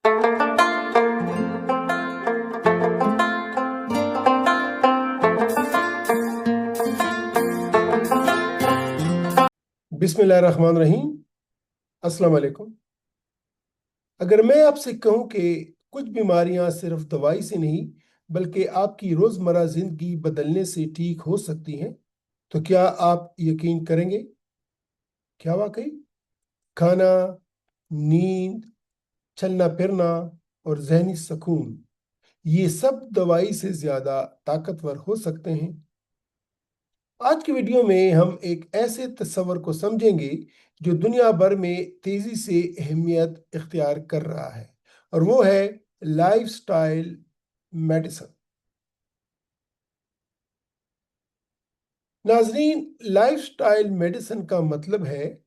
बिस्मिल्लाहिर्रहमानिर्रहीम। अस्सलाम वालेकुम। अगर मैं आपसे कहूं कि कुछ बीमारियां सिर्फ दवाई से नहीं बल्कि आपकी रोजमर्रा जिंदगी बदलने से ठीक हो सकती हैं, तो क्या आप यकीन करेंगे? क्या वाकई? खाना, नींद, चलना फिरना और जहनी सुकून, ये सब दवाई से ज्यादा ताकतवर हो सकते हैं। आज की वीडियो में हम एक ऐसे तस्वर को समझेंगे जो दुनिया भर में तेजी से अहमियत इख्तियार कर रहा है, और वो है लाइफस्टाइल मेडिसिन। नाजरीन, लाइफस्टाइल मेडिसिन का मतलब है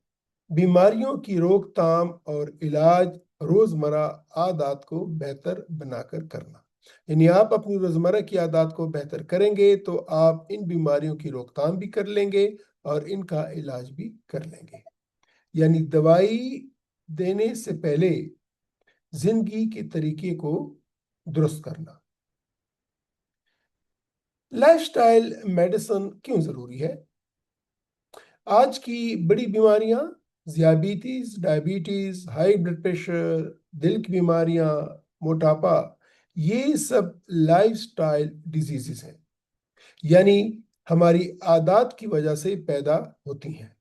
बीमारियों की रोकथाम और इलाज रोजमर्रा आदत को बेहतर बनाकर करना। यानी आप अपनी रोजमर्रा की आदत को बेहतर करेंगे तो आप इन बीमारियों की रोकथाम भी कर लेंगे और इनका इलाज भी कर लेंगे। यानी दवाई देने से पहले जिंदगी के तरीके को दुरुस्त करना। लाइफस्टाइल मेडिसिन क्यों जरूरी है? आज की बड़ी बीमारियां, डायबिटीज, हाई ब्लड प्रेशर, दिल की बीमारियां, मोटापा, ये सब लाइफस्टाइल डिजीजेस हैं। यानी हमारी आदत की वजह से पैदा होती हैं।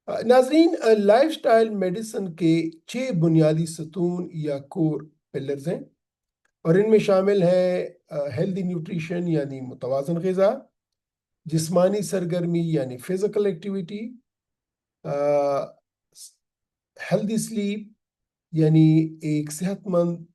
नाजरीन, लाइफस्टाइल मेडिसिन के 6 बुनियादी सतून या कोर पिलर्स हैं, और इनमें शामिल है हेल्दी न्यूट्रिशन यानी मुतवाजन ग़िज़ा, जिस्मानी सरगर्मी यानी फिजिकल एक्टिविटी, हेल्दी स्लीप यानी एक सेहतमंद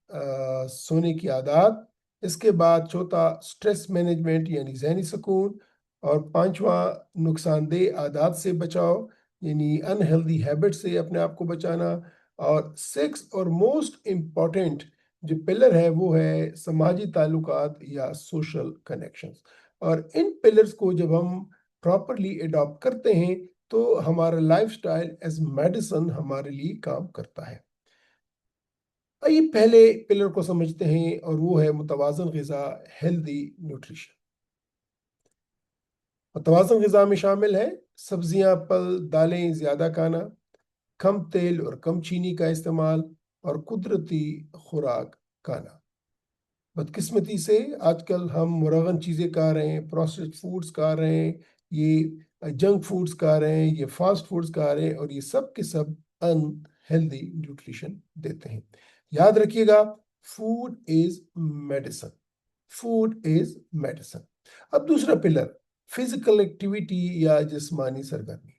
सोने की आदत। इसके बाद चौथा स्ट्रेस मैनेजमेंट यानी जहनी सुकून, और पांचवा नुकसानदेह आदत से बचाव यानी अनहेल्दी हैबिट से अपने आप को बचाना। और सिक्स और मोस्ट इम्पॉर्टेंट जो पिलर है वो है समाजी ताल्लुकात या सोशल कनेक्शंस। और इन पिलर्स को जब हम प्रॉपरली अडॉप्ट करते हैं तो हमारा लाइफस्टाइल एज मेडिसिन हमारे लिए काम करता है। आइए पहले पिलर को समझते हैं, और वो है मुतवाजन ग़िज़ा, हेल्दी न्यूट्रिशन। मुतवाजन ग़िज़ा में शामिल है सब्जियां, फल, दालें ज़्यादा खाना, कम तेल और कम चीनी का इस्तेमाल, और कुदरती खुराक खाना। बदकिस्मती से आजकल हम मुरगन चीज़ें खा रहे हैं, प्रोसेस्ड फूड्स खा रहे हैं, ये जंक फूड्स खा रहे हैं, ये फास्ट फूड्स खा रहे हैं, और ये सब के सब अनहेल्दी न्यूट्रिशन देते हैं। याद रखिएगा, food is medicine. Food is medicine. अब दूसरा पिलर, फिजिकल एक्टिविटी या जिस्मानी सरगर्मी।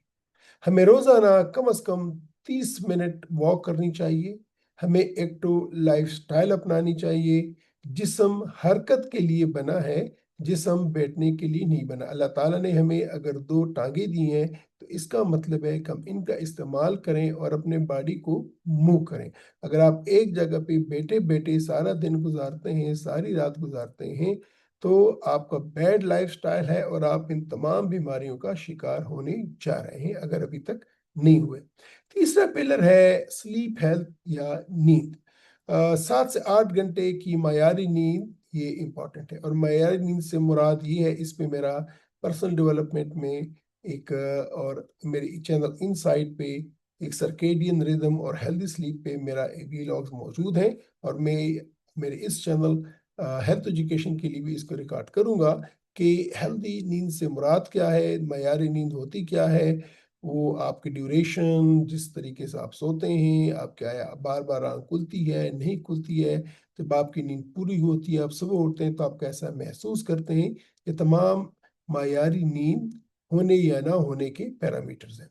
हमें रोजाना कम से कम 30 मिनट वॉक करनी चाहिए। हमें एक्टिव लाइफस्टाइल अपनानी चाहिए। जिस्म हरकत के लिए बना है, जिस्म बैठने के लिए नहीं बना। अल्लाह ताला ने हमें अगर 2 टांगे दी हैं तो इसका मतलब है कि हम इनका इस्तेमाल करें और अपने बॉडी को मूव करें। अगर आप एक जगह पे बैठे बैठे सारा दिन गुजारते हैं, सारी रात गुजारते हैं, तो आपका बैड लाइफस्टाइल है और आप इन तमाम बीमारियों का शिकार होने जा रहे हैं अगर अभी तक नहीं हुए। तीसरा पिलर है स्लीप हेल्थ या नींद। 7 से 8 घंटे की मायारी नींद ये इम्पॉर्टेंट है। और मायारी नींद से मुराद ये है, इसमें मेरा पर्सनल डेवलपमेंट में एक और मेरे चैनल इनसाइट पे एक सर्केडियन रिदम और हेल्दी स्लीप पे मेरा व्लॉग्स मौजूद हैं, और मैं मेरे इस चैनल हेल्थ एजुकेशन के लिए भी इसको रिकॉर्ड करूंगा कि हेल्दी नींद से मुराद क्या है, मयारी नींद होती क्या है, वो आपकी ड्यूरेशन, जिस तरीके से आप सोते हैं, आप क्या बार बार आँख खुलती है नहीं खुलती है, जब आपकी नींद पूरी होती है, आप सुबह उठते हैं तो आप कैसा महसूस करते हैं, ये तमाम मायारी नींद होने या ना होने के पैरामीटर्स हैं।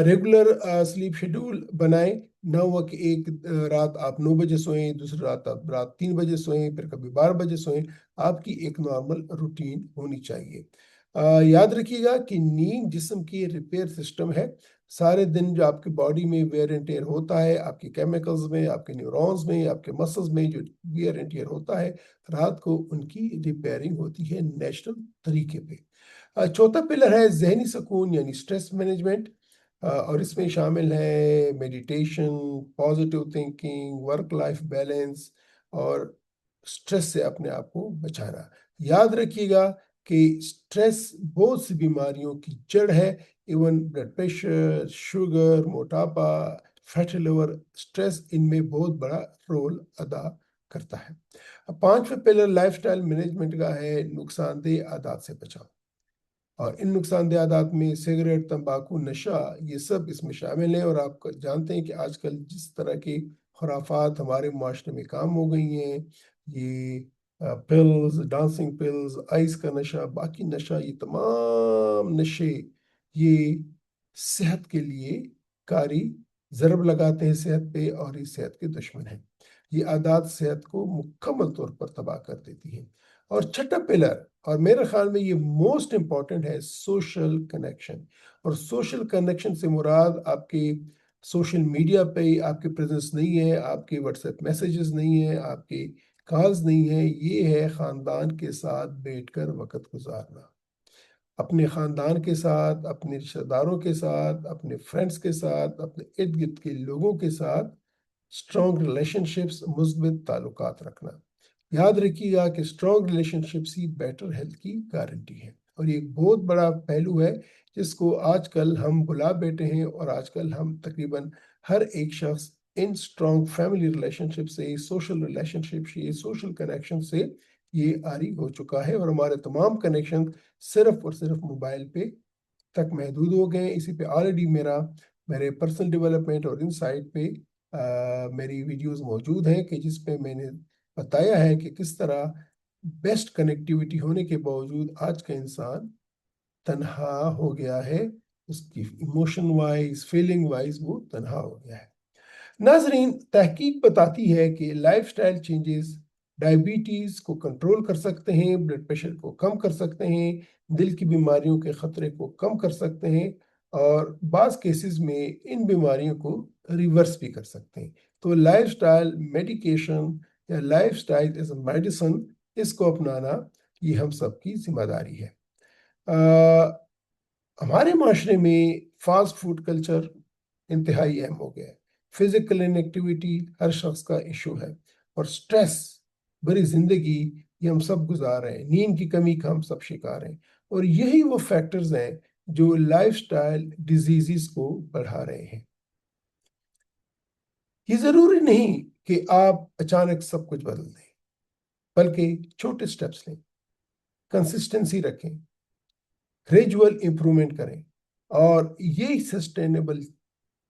रेगुलर स्लीप शेड्यूल बनाएं, ना हुआ कि एक रात आप 9 बजे सोएं, दूसरी रात आप रात 3 बजे सोएं, फिर कभी 12 बजे सोएं। आपकी एक नॉर्मल रूटीन होनी चाहिए। याद रखिएगा कि नींद जिस्म की रिपेयर सिस्टम है। सारे दिन जो आपकी बॉडी में वेयर एंड टेयर होता है, आपके केमिकल्स में, आपके न्यूरॉन्स में, आपके मसल्स में जो वेयर एंड टेयर होता है, रात को उनकी रिपेयरिंग होती है नेचुरल तरीके पे। चौथा पिलर है जहनी सुकून यानी स्ट्रेस मैनेजमेंट। اور اس میں شامل ہے meditation, positive thinking, work life balance اور سٹریس سے اپنے آپ کو بچانا۔ یاد رکھیے گا کہ سٹریس بہت سی بیماریوں کی جڑ ہے، ایون بلڈ پریشر، شوگر، موٹاپا، فیٹی لیور، سٹریس ان میں بہت بڑا رول ادا کرتا ہے۔ اب پانچواں پلر لائف سٹائل مینجمنٹ کا ہے نقصان دہ عادات سے بچاؤ، اور ان نقصان دہ عادات میں سگریٹ، تمباکو، نشہ، یہ سب اس میں شامل ہیں۔ اور آپ جانتے ہیں کہ آج کل جس طرح کی خرافات ہمارے معاشرے میں کام ہو گئی ہیں، یہ پلز، ڈانسنگ پلز، آئس کا نشہ، باقی نشہ، یہ تمام نشے یہ صحت کے لیے کاری ضرب لگاتے ہیں صحت پہ، اور یہ صحت کے دشمن ہیں۔ یہ عادات صحت کو مکمل طور پر تباہ کر دیتی ہیں۔ اور چھٹا پلر، اور میرے خیال میں یہ موسٹ امپورٹنٹ ہے، سوشل کنیکشن۔ اور سوشل کنیکشن سے مراد آپ کے سوشل میڈیا پہ آپ کے پریزنس نہیں ہے، آپ کے واٹس ایپ میسیجز نہیں ہیں، آپ کے کالز نہیں ہیں، یہ ہے خاندان کے ساتھ بیٹھ کر وقت گزارنا۔ اپنے خاندان کے ساتھ، اپنے رشتہ داروں کے ساتھ، اپنے فرینڈس کے ساتھ، اپنے ارد گرد کے لوگوں کے ساتھ اسٹرانگ ریلیشن شپس، مثبت تعلقات رکھنا۔ یاد رکھیے گا کہ اسٹرانگ ریلیشن شپس ہی بیٹر ہیلتھ کی گارنٹی ہے۔ اور یہ ایک بہت بڑا پہلو ہے جس کو آج کل ہم بھلا بیٹھے ہیں، اور آج کل ہم تقریباً ہر ایک شخص ان اسٹرانگ فیملی ریلیشن شپ سے، سوشل ریلیشن شپ سے، سوشل کنیکشن سے یہ عاری ہو چکا ہے، اور ہمارے تمام کنیکشن صرف اور صرف موبائل پہ تک محدود ہو گئے ہیں۔ اسی پہ آلریڈی میرے پرسنل ڈیولپمنٹ اور انسائٹ پہ میری ویڈیوز موجود ہیں، کہ جس پہ میں نے بتایا ہے کہ کس طرح بیسٹ کنیکٹیوٹی ہونے کے باوجود آج کا انسان تنہا ہو گیا ہے، اس کی ایموشن وائز، فیلنگ وائز وہ تنہا ہو گیا ہے۔ ناظرین، تحقیق بتاتی ہے کہ لائف سٹائل چینجز ڈائبٹیز کو کنٹرول کر سکتے ہیں، بلڈ پریشر کو کم کر سکتے ہیں، دل کی بیماریوں کے خطرے کو کم کر سکتے ہیں، اور بعض کیسز میں ان بیماریوں کو ریورس بھی کر سکتے ہیں۔ تو لائف سٹائل میڈیکیشن یا lifestyle as a medicine, اس کو اپنانا یہ ہم سب کی ذمہ داری ہے۔ ہمارے معاشرے میں فاسٹ فوڈ کلچر انتہائی اہم ہو گیا ہے۔ فزیکل انیکٹیویٹی ہر شخص کا ایشو ہے، اور سٹریس بری زندگی یہ ہم سب گزار رہے ہیں، نیند کی کمی کا ہم سب شکار ہیں، اور یہی وہ فیکٹرز ہیں جو لائف سٹائل ڈیزیزز کو بڑھا رہے ہیں۔ یہ ضروری نہیں کہ آپ اچانک سب کچھ بدل دیں، بلکہ چھوٹے سٹیپس لیں، کنسسٹنسی رکھیں، گریجول امپرومنٹ کریں، اور یہی سسٹینیبل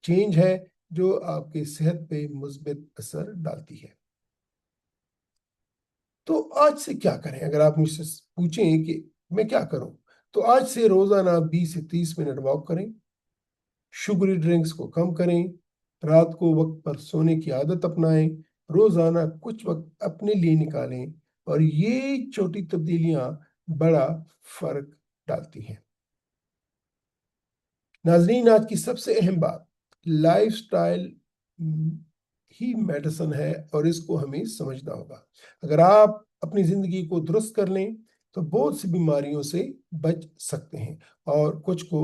چینج ہے جو آپ کی صحت پہ مثبت اثر ڈالتی ہے۔ تو آج سے کیا کریں؟ اگر آپ مجھ سے پوچھیں کہ میں کیا کروں، تو آج سے روزانہ 20 سے 30 منٹ واک کریں، شوگری ڈرنکس کو کم کریں، رات کو وقت پر سونے کی عادت اپنائیں، روزانہ کچھ وقت اپنے لیے نکالیں، اور یہ چھوٹی تبدیلیاں بڑا فرق ڈالتی ہیں۔ ناظرین، آج کی سب سے اہم بات، لائف سٹائل ہی میڈیسن ہے، اور اس کو ہمیں سمجھنا ہوگا۔ اگر آپ اپنی زندگی کو درست کر لیں تو بہت سی بیماریوں سے بچ سکتے ہیں، اور کچھ کو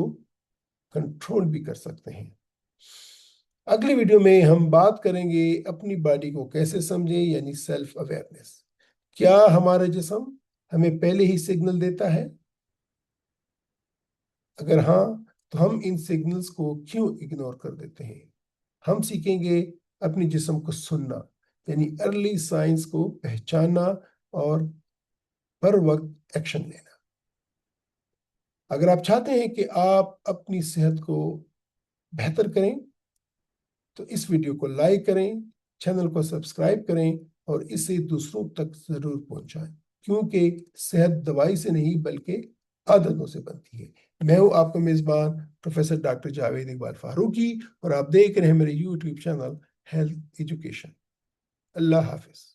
کنٹرول بھی کر سکتے ہیں۔ اگلی ویڈیو میں ہم بات کریں گے اپنی باڈی کو کیسے سمجھیں، یعنی سیلف اویئرنیس۔ کیا ہمارا جسم ہمیں پہلے ہی سگنل دیتا ہے؟ اگر ہاں، تو ہم ان سگنلز کو کیوں اگنور کر دیتے ہیں؟ ہم سیکھیں گے اپنی جسم کو سننا، یعنی ارلی سائنس کو پہچاننا اور پر وقت ایکشن لینا۔ اگر آپ چاہتے ہیں کہ آپ اپنی صحت کو بہتر کریں تو اس ویڈیو کو لائک کریں، چینل کو سبسکرائب کریں، اور اسے دوسروں تک ضرور پہنچائیں، کیونکہ صحت دوائی سے نہیں بلکہ عادتوں سے بنتی ہے۔ میں ہوں آپ کا میزبان پروفیسر ڈاکٹر جاوید اقبال فاروقی، اور آپ دیکھ رہے ہیں میرے یوٹیوب چینل ہیلتھ ایجوکیشن۔ اللہ حافظ۔